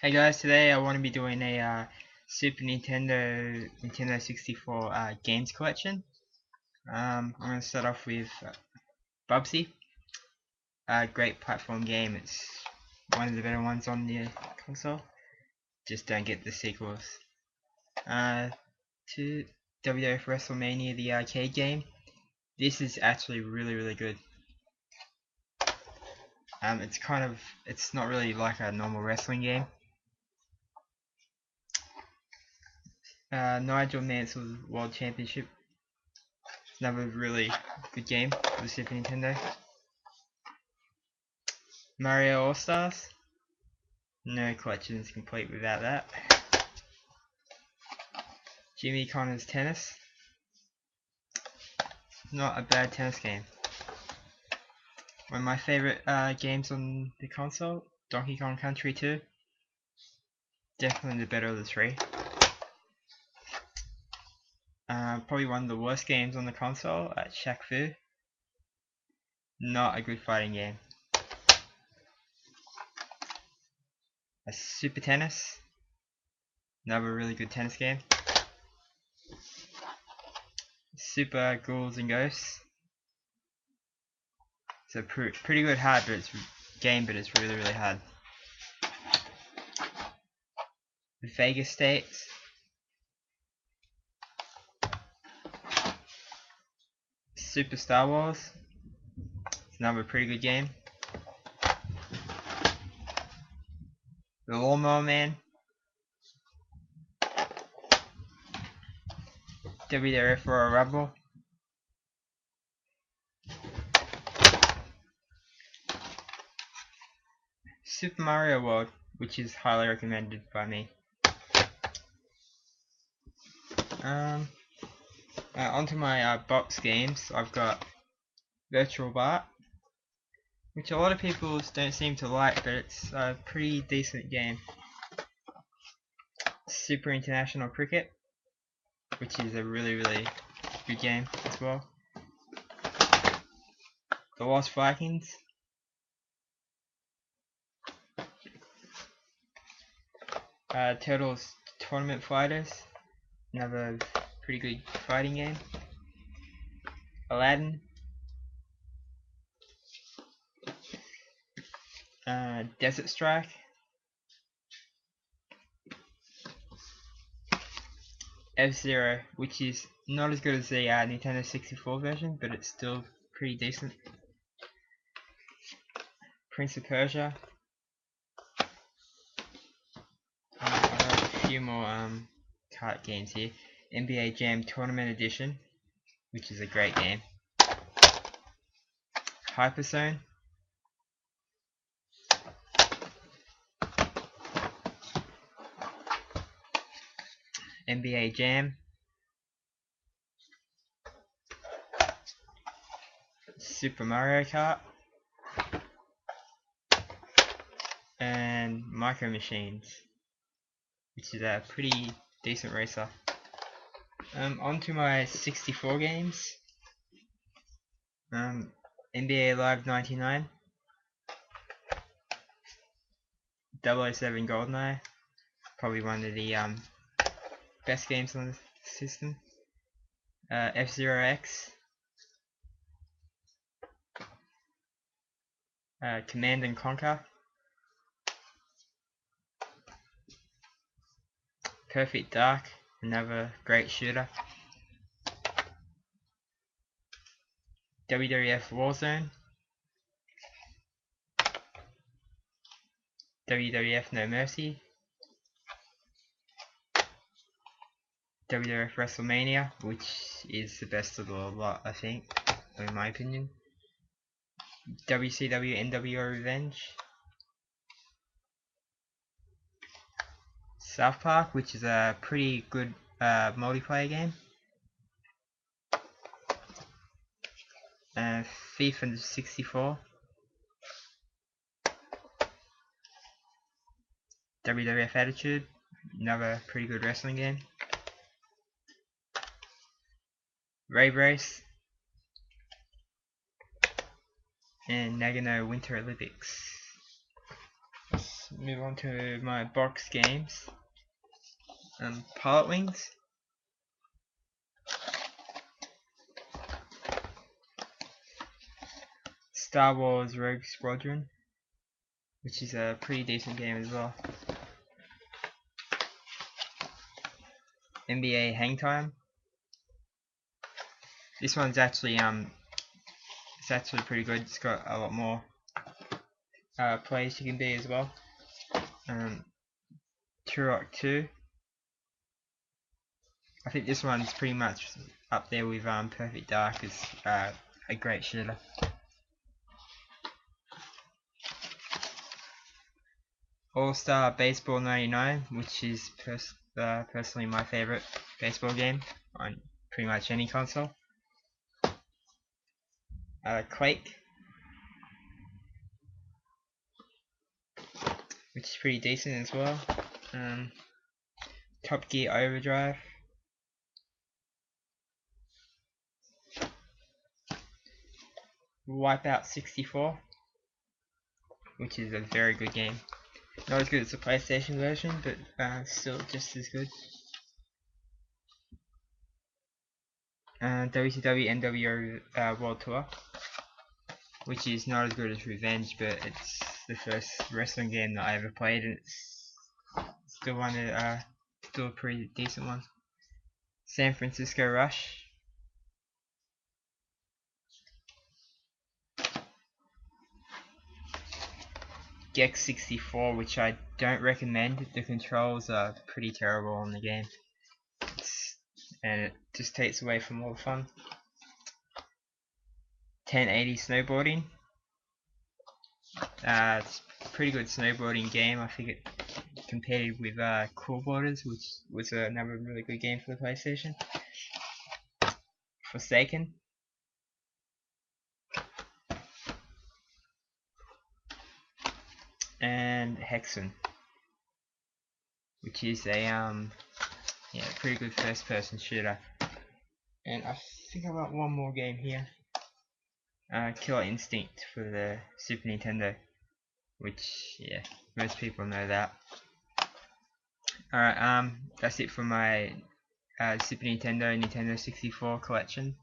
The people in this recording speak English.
Hey guys, today I want to be doing a Super Nintendo 64 games collection. I'm going to start off with Bubsy, a great platform game. It's one of the better ones on the console. Just don't get the sequels. To WWF WrestleMania, the arcade game. This is actually really good. It's not really like a normal wrestling game. Nigel Mansell's World Championship. Another really good game for the Super Nintendo. Mario All Stars. No collection is complete without that. Jimmy Connor's Tennis. Not a bad tennis game. One of my favorite games on the console, Donkey Kong Country 2. Definitely the better of the three. Probably one of the worst games on the console, Shaq Fu. Not a good fighting game. A Super Tennis. Another really good tennis game. Super Ghouls and Ghosts. It's a pretty good game, but it's really hard. The Vegas States. Super Star Wars. It's another pretty good game. The Lawnmower Man. WWF Royal Rumble. Super Mario World, which is highly recommended by me. Onto my box games. I've got Virtual Bart, which a lot of people don't seem to like, but it's a pretty decent game. Super International Cricket, which is a really good game as well. The Lost Vikings. Turtles Tournament Fighters, another pretty good fighting game. Aladdin. Desert Strike. F-Zero, which is not as good as the Nintendo 64 version, but it's still pretty decent. Prince of Persia. I have a few more kart games here. NBA Jam Tournament Edition, which is a great game. Hyperzone. NBA Jam. Super Mario Kart. And Micro Machines, which is a pretty decent racer. Onto my 64 games. NBA Live 99. 007 GoldenEye. Probably one of the best games on the system. F-Zero X. Command and Conquer. Perfect Dark, another great shooter. WWF Warzone. WWF No Mercy. WWF WrestleMania, which is the best of the lot, I think, in my opinion. WCW NWO Revenge. South Park, which is a pretty good multiplayer game. FIFA 64. WWF Attitude, another pretty good wrestling game. Rave Race. And Nagano Winter Olympics. let's move on to my box games. Pilot Wings, Star Wars Rogue Squadron, which is a pretty decent game as well. NBA Hang Time. This one's actually it's actually pretty good. It's got a lot more plays you can be as well. Turok 2. I think this one's pretty much up there with Perfect Dark as a great shooter. All-Star Baseball 99, which is personally my favorite baseball game on pretty much any console. Quake, which is pretty decent as well. Top Gear Overdrive. Wipeout 64, which is a very good game. Not as good as the PlayStation version, but still just as good. WCW NWO World Tour, which is not as good as Revenge, but it's the first wrestling game that I ever played, and it's still still a pretty decent one. San Francisco Rush. Gex 64, which I don't recommend. The controls are pretty terrible on the game, and it just takes away from all the fun. 1080 Snowboarding. It's a pretty good snowboarding game. I think it competed with Cool Borders, which was another really good game for the PlayStation. Forsaken. And Hexen, which is a pretty good first-person shooter. And I think I got one more game here. Killer Instinct for the Super Nintendo, which most people know that. Alright, that's it for my Super Nintendo 64 collection.